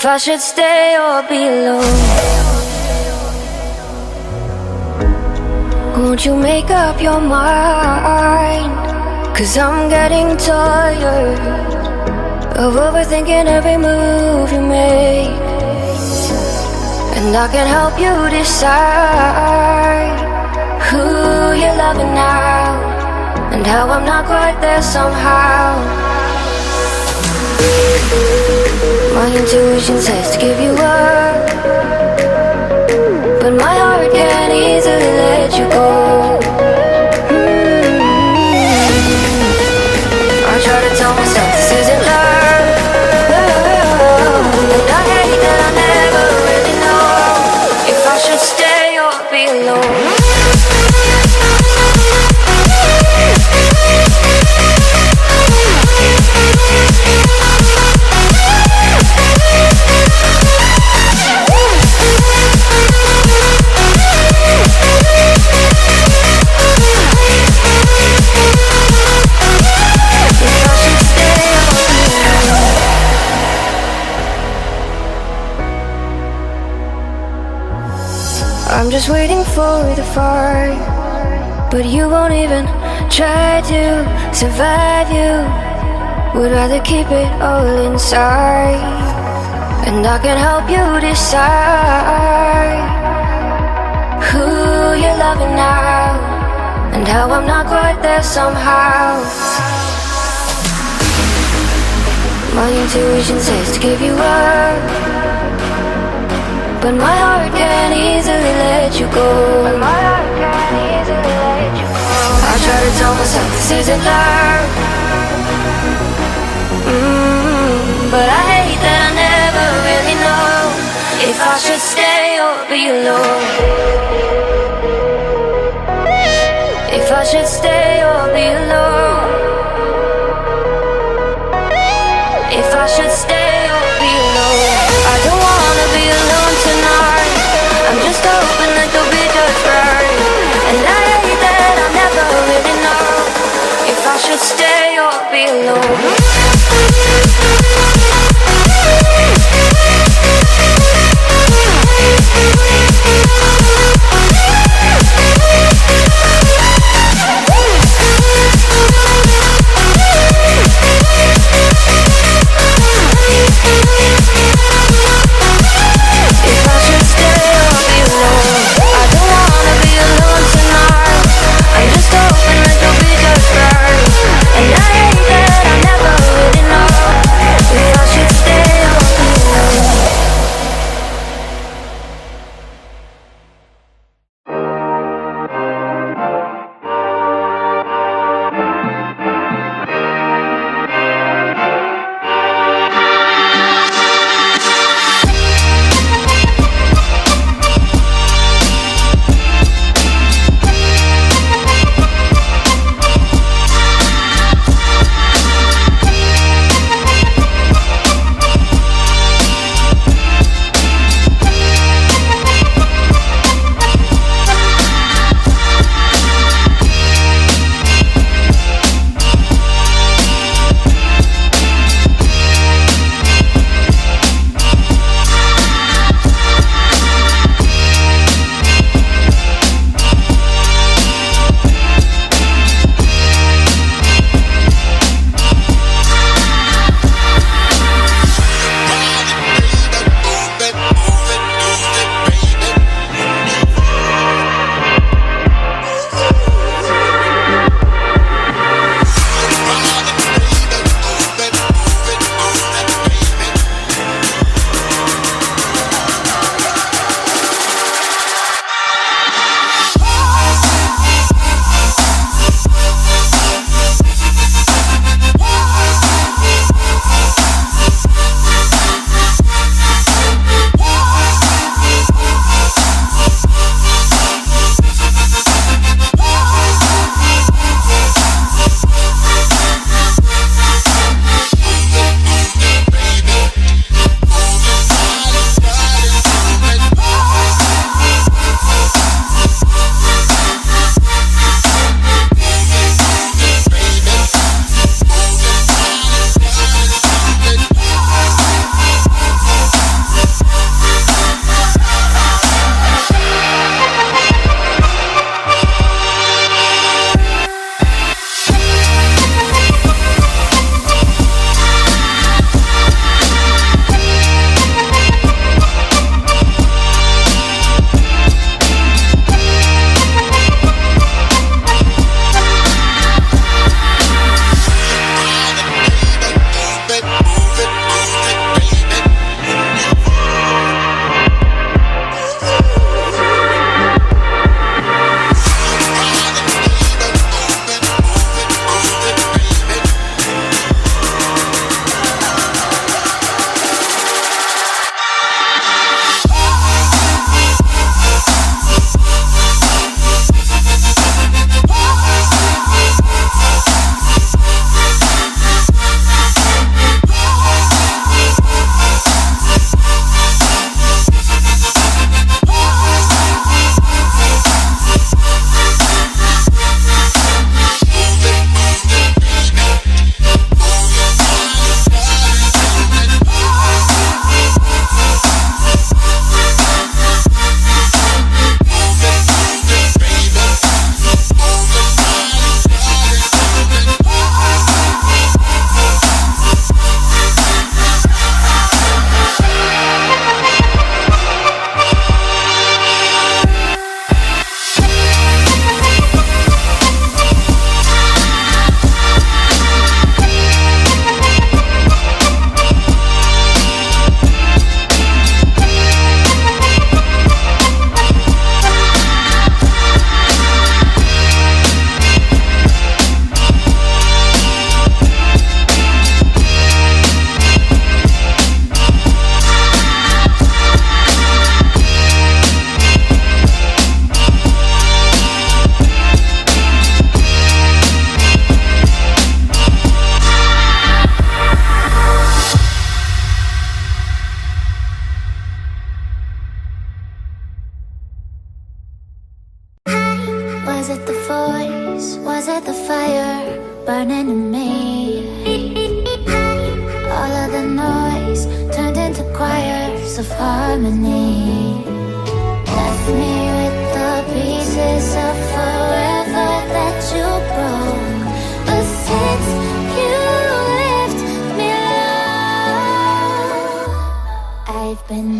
if I should stay or be alone. Won't you make up your mind? 'Cause I'm getting tired of overthinking every move you make. And I can help you decide who you're loving now, and how I'm not quite there somehow. My intuition says to give you up, but my heart can't easily let you go. I try to tell myself this isn't love, and I hate that I never really know if I should stay or be alone. I'm just waiting for the fire, but you won't even try to survive. You would rather keep it all inside, and I can help you decide who you're loving now, and how I'm not quite there somehow. My intuition says to give you up, but my heart can't easily let you go. I try to tell myself this isn't love, but I hate that I never really know if I should stay or be alone. If I should stay or be alone. If I should stay or be alone. I don't wanna be alone tonight. I'm just hoping that you'll be just right. And I hate that I never really know if I should stay or be alone. of harmony. Left me with the pieces of forever that you broke. But since you left me alone, I've been